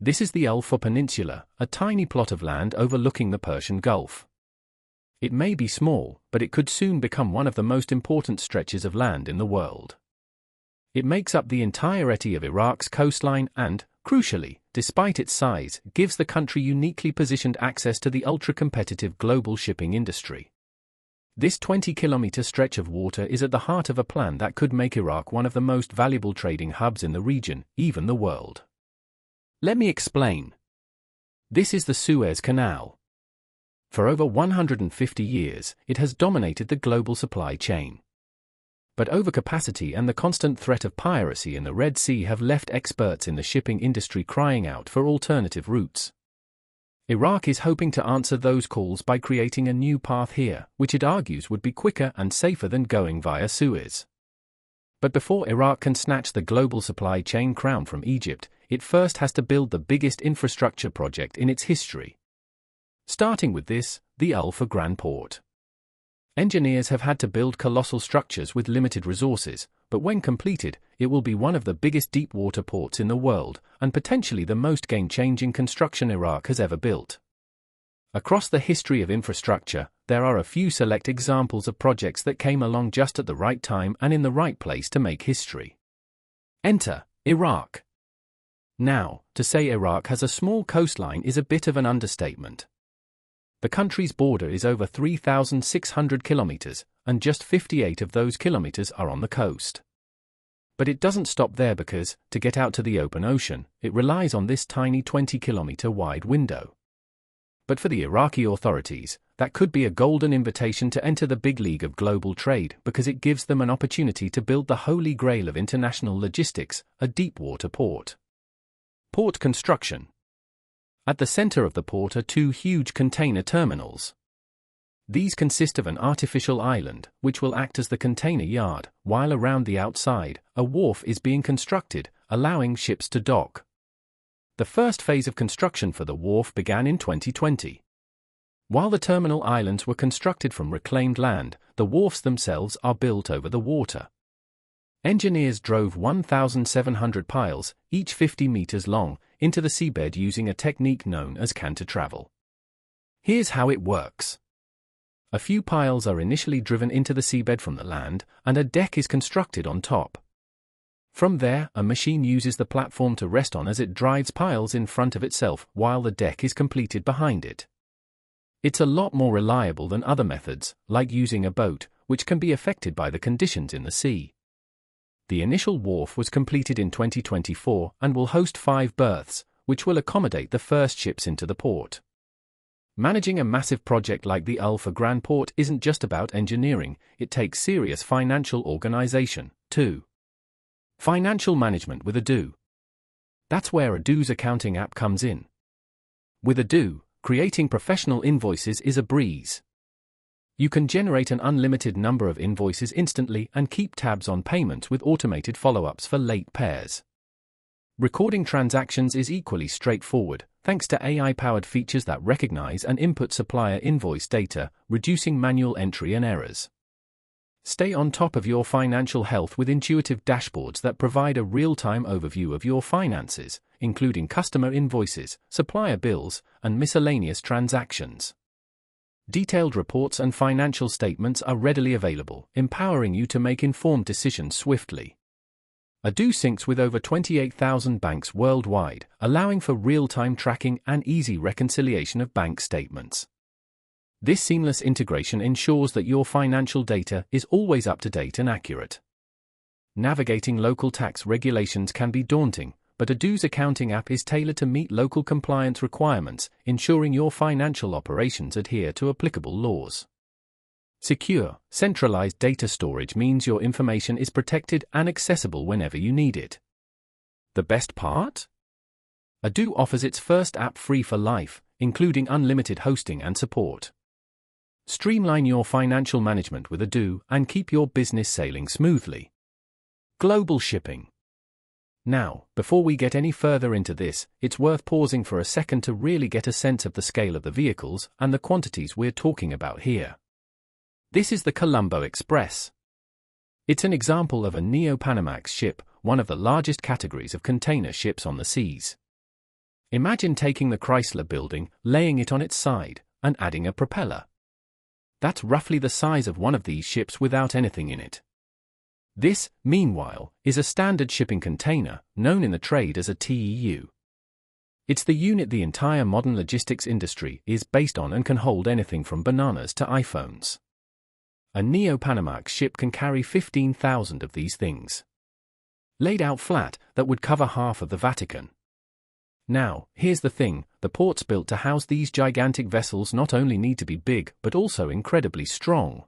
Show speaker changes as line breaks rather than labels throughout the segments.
This is the Al Peninsula, a tiny plot of land overlooking the Persian Gulf. It may be small, but it could soon become one of the most important stretches of land in the world. It makes up the entirety of Iraq's coastline and, crucially, despite its size, gives the country uniquely positioned access to the ultra-competitive global shipping industry. This 20-kilometer stretch of water is at the heart of a plan that could make Iraq one of the most valuable trading hubs in the region, even the world. Let me explain. This is the Suez Canal. For over 150 years, it has dominated the global supply chain. But overcapacity and the constant threat of piracy in the Red Sea have left experts in the shipping industry crying out for alternative routes. Iraq is hoping to answer those calls by creating a new path here, which it argues would be quicker and safer than going via Suez. But before Iraq can snatch the global supply chain crown from Egypt, it first has to build the biggest infrastructure project in its history. Starting with this, the Al Grand Port. Engineers have had to build colossal structures with limited resources, but when completed, it will be one of the biggest deep-water ports in the world, and potentially the most game-changing construction Iraq has ever built. Across the history of infrastructure, there are a few select examples of projects that came along just at the right time and in the right place to make history. Enter Iraq. Now, to say Iraq has a small coastline is a bit of an understatement. The country's border is over 3,600 kilometers, and just 58 of those kilometers are on the coast. But it doesn't stop there because, to get out to the open ocean, it relies on this tiny 20-kilometer wide window. But for the Iraqi authorities, that could be a golden invitation to enter the big league of global trade because it gives them an opportunity to build the holy grail of international logistics, a deep-water port. Port construction. At the center of the port are two huge container terminals. These consist of an artificial island, which will act as the container yard, while around the outside, a wharf is being constructed, allowing ships to dock. The first phase of construction for the wharf began in 2020. While the terminal islands were constructed from reclaimed land, the wharfs themselves are built over the water. Engineers drove 1,700 piles, each 50 meters long, into the seabed using a technique known as canter travel. Here's how it works. A few piles are initially driven into the seabed from the land, and a deck is constructed on top. From there, a machine uses the platform to rest on as it drives piles in front of itself while the deck is completed behind it. It's a lot more reliable than other methods, like using a boat, which can be affected by the conditions in the sea. The initial wharf was completed in 2024 and will host 5 berths, which will accommodate the first ships into the port. Managing a massive project like the Al Grand Port isn't just about engineering, it takes serious financial organization, too. Financial management with Odoo. That's where Odoo's accounting app comes in. With Odoo, creating professional invoices is a breeze. You can generate an unlimited number of invoices instantly and keep tabs on payments with automated follow-ups for late pairs. Recording transactions is equally straightforward, thanks to AI-powered features that recognize and input supplier invoice data, reducing manual entry and errors. Stay on top of your financial health with intuitive dashboards that provide a real-time overview of your finances, including customer invoices, supplier bills, and miscellaneous transactions. Detailed reports and financial statements are readily available, empowering you to make informed decisions swiftly. Odoo syncs with over 28,000 banks worldwide, allowing for real-time tracking and easy reconciliation of bank statements. This seamless integration ensures that your financial data is always up-to-date and accurate. Navigating local tax regulations can be daunting, but Odoo's accounting app is tailored to meet local compliance requirements, ensuring your financial operations adhere to applicable laws. Secure, centralized data storage means your information is protected and accessible whenever you need it. The best part? Odoo offers its first app free for life, including unlimited hosting and support. Streamline your financial management with Odoo and keep your business sailing smoothly. Global shipping. Now, before we get any further into this, it's worth pausing for a second to really get a sense of the scale of the vehicles and the quantities we're talking about here. This is the Colombo Express. It's an example of a Neo-Panamax ship, one of the largest categories of container ships on the seas. Imagine taking the Chrysler Building, laying it on its side, and adding a propeller. That's roughly the size of one of these ships without anything in it. This, meanwhile, is a standard shipping container, known in the trade as a TEU. It's the unit the entire modern logistics industry is based on and can hold anything from bananas to iPhones. A Neo-Panamax ship can carry 15,000 of these things. Laid out flat, that would cover half of the Vatican. Now, here's the thing, the ports built to house these gigantic vessels not only need to be big but also incredibly strong,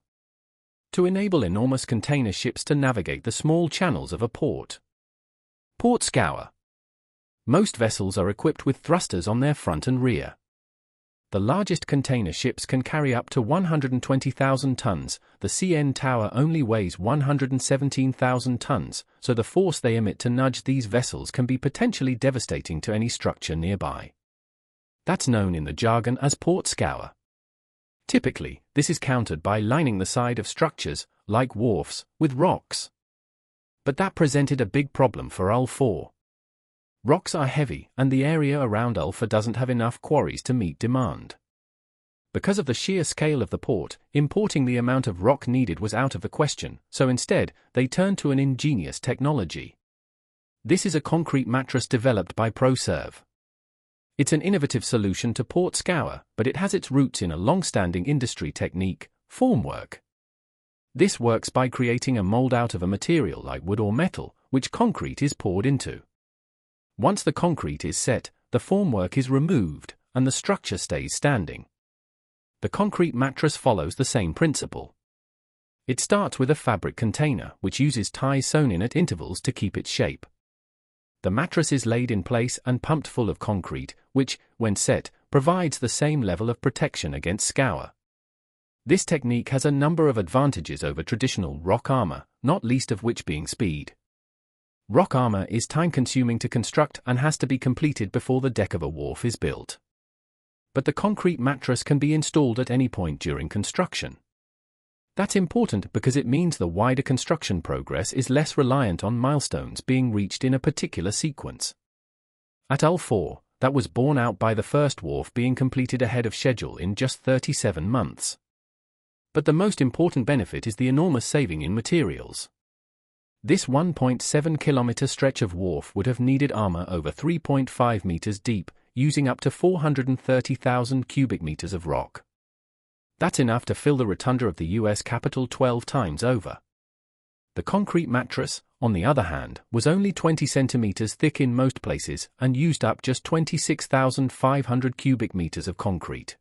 to enable enormous container ships to navigate the small channels of a port. Port scour. Most vessels are equipped with thrusters on their front and rear. The largest container ships can carry up to 120,000 tons, the CN Tower only weighs 117,000 tons, so the force they emit to nudge these vessels can be potentially devastating to any structure nearby. That's known in the jargon as port scour. Typically, this is countered by lining the side of structures, like wharfs, with rocks. But that presented a big problem for Hull 4. Rocks are heavy, and the area around Ulfa doesn't have enough quarries to meet demand. Because of the sheer scale of the port, importing the amount of rock needed was out of the question, so instead, they turned to an ingenious technology. This is a concrete mattress developed by ProServe. It's an innovative solution to port scour, but it has its roots in a long-standing industry technique, formwork. This works by creating a mold out of a material like wood or metal, which concrete is poured into. Once the concrete is set, the formwork is removed, and the structure stays standing. The concrete mattress follows the same principle. It starts with a fabric container, which uses ties sewn in at intervals to keep its shape. The mattress is laid in place and pumped full of concrete, which, when set, provides the same level of protection against scour. This technique has a number of advantages over traditional rock armor, not least of which being speed. Rock armor is time-consuming to construct and has to be completed before the deck of a wharf is built. But the concrete mattress can be installed at any point during construction. That's important because it means the wider construction progress is less reliant on milestones being reached in a particular sequence. At Hull 4, that was borne out by the first wharf being completed ahead of schedule in just 37 months. But the most important benefit is the enormous saving in materials. This 1.7-kilometer stretch of wharf would have needed armor over 3.5 meters deep, using up to 430,000 cubic meters of rock. That's enough to fill the rotunda of the US Capitol 12 times over. The concrete mattress, on the other hand, was only 20 centimeters thick in most places and used up just 26,500 cubic meters of concrete.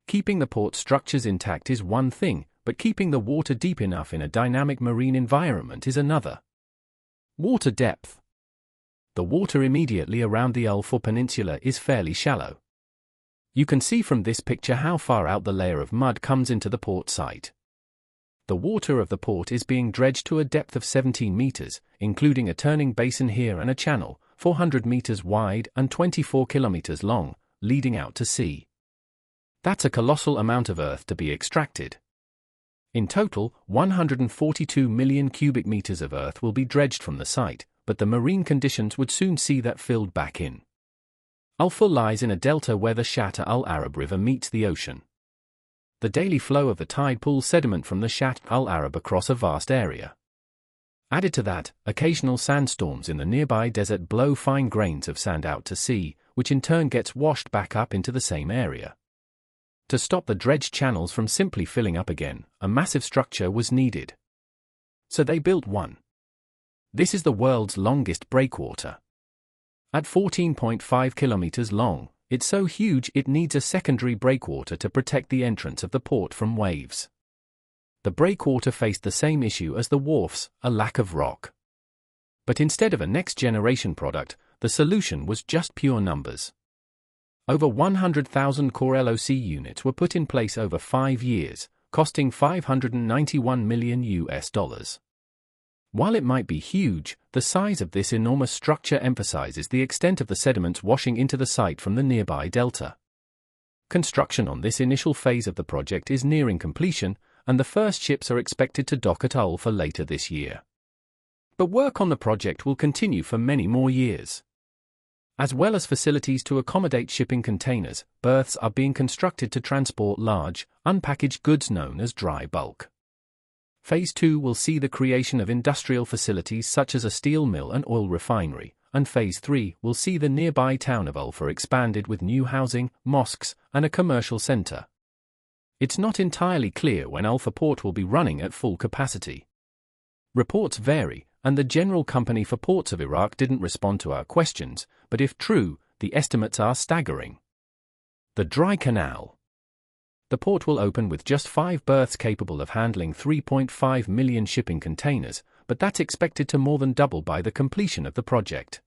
Keeping the port structures intact is one thing, but keeping the water deep enough in a dynamic marine environment is another. Water depth. The water immediately around the Hull 4 Peninsula is fairly shallow. You can see from this picture how far out the layer of mud comes into the port site. The water of the port is being dredged to a depth of 17 meters, including a turning basin here and a channel, 400 meters wide and 24 kilometers long, leading out to sea. That's a colossal amount of earth to be extracted. In total, 142 million cubic meters of earth will be dredged from the site, but the marine conditions would soon see that filled back in. Hull 4 lies in a delta where the Shatt al Arab River meets the ocean. The daily flow of the tide pulls sediment from the Shatt al Arab across a vast area. Added to that, occasional sandstorms in the nearby desert blow fine grains of sand out to sea, which in turn gets washed back up into the same area. To stop the dredged channels from simply filling up again, a massive structure was needed. So they built one. This is the world's longest breakwater. At 14.5 kilometers long, it's so huge it needs a secondary breakwater to protect the entrance of the port from waves. The breakwater faced the same issue as the wharfs, a lack of rock. But instead of a next-generation product, the solution was just pure numbers. Over 100,000 core LOC units were put in place over 5 years, costing $591 million. While it might be huge, the size of this enormous structure emphasizes the extent of the sediments washing into the site from the nearby delta. Construction on this initial phase of the project is nearing completion, and the first ships are expected to dock at Hull for later this year. But work on the project will continue for many more years. As well as facilities to accommodate shipping containers, berths are being constructed to transport large, unpackaged goods known as dry bulk. Phase 2 will see the creation of industrial facilities such as a steel mill and oil refinery, and Phase 3 will see the nearby town of Ulfa expanded with new housing, mosques, and a commercial center. It's not entirely clear when Ulfa Port will be running at full capacity. Reports vary, and the General Company for Ports of Iraq didn't respond to our questions, but if true, the estimates are staggering. The Dry Canal. The port will open with just 5 berths capable of handling 3.5 million shipping containers, but that's expected to more than double by the completion of the project.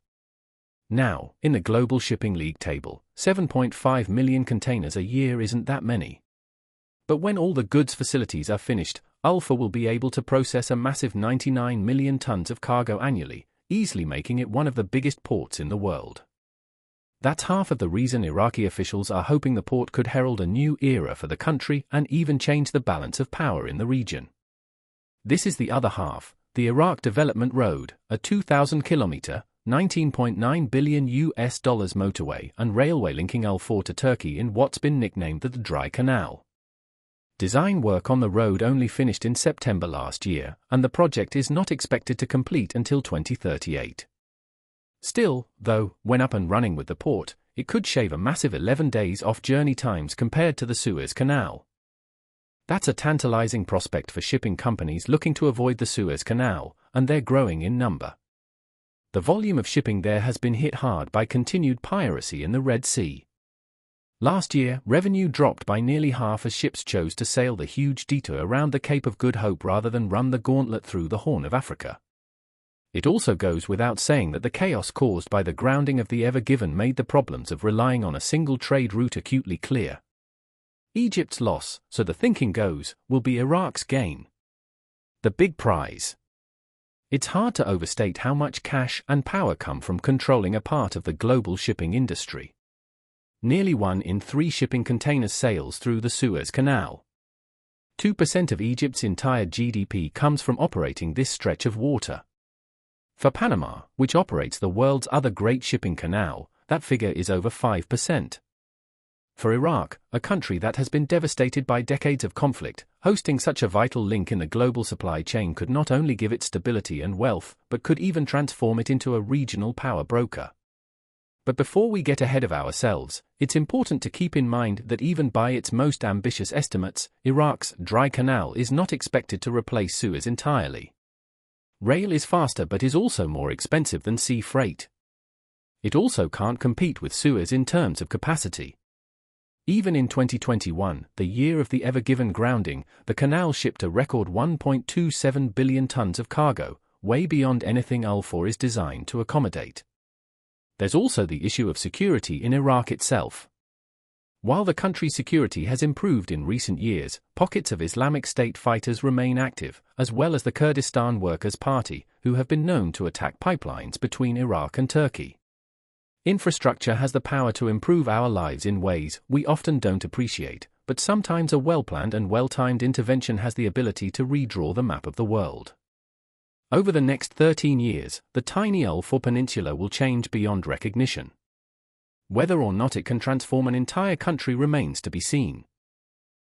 Now, in the global shipping league table, 7.5 million containers a year isn't that many. But when all the goods facilities are finished, Ulfa will be able to process a massive 99 million tons of cargo annually, easily making it one of the biggest ports in the world. That's half of the reason Iraqi officials are hoping the port could herald a new era for the country and even change the balance of power in the region. This is the other half, the Iraq Development Road, a 2,000-kilometer, $19.9 billion motorway and railway linking Al-Fur to Turkey in what's been nicknamed the Dry Canal. Design work on the road only finished in September last year, and the project is not expected to complete until 2038. Still, though, when up and running with the port, it could shave a massive 11 days off journey times compared to the Suez Canal. That's a tantalizing prospect for shipping companies looking to avoid the Suez Canal, and they're growing in number. The volume of shipping there has been hit hard by continued piracy in the Red Sea. Last year, revenue dropped by nearly half as ships chose to sail the huge detour around the Cape of Good Hope rather than run the gauntlet through the Horn of Africa. It also goes without saying that the chaos caused by the grounding of the Ever Given made the problems of relying on a single trade route acutely clear. Egypt's loss, so the thinking goes, will be Iraq's gain. The big prize. It's hard to overstate how much cash and power come from controlling a part of the global shipping industry. Nearly 1 in 3 shipping containers sails through the Suez Canal. 2% of Egypt's entire GDP comes from operating this stretch of water. For Panama, which operates the world's other great shipping canal, that figure is over 5%. For Iraq, a country that has been devastated by decades of conflict, hosting such a vital link in the global supply chain could not only give it stability and wealth, but could even transform it into a regional power broker. But before we get ahead of ourselves, it's important to keep in mind that even by its most ambitious estimates, Iraq's Dry Canal is not expected to replace Suez entirely. Rail is faster but is also more expensive than sea freight. It also can't compete with Suez in terms of capacity. Even in 2021, the year of the Ever Given grounding, the canal shipped a record 1.27 billion tons of cargo, way beyond anything Al-Fur is designed to accommodate. There's also the issue of security in Iraq itself. While the country's security has improved in recent years, pockets of Islamic State fighters remain active, as well as the Kurdistan Workers' Party, who have been known to attack pipelines between Iraq and Turkey. Infrastructure has the power to improve our lives in ways we often don't appreciate, but sometimes a well-planned and well-timed intervention has the ability to redraw the map of the world. Over the next 13 years, the tiny Al-Fur Peninsula will change beyond recognition. Whether or not it can transform an entire country remains to be seen.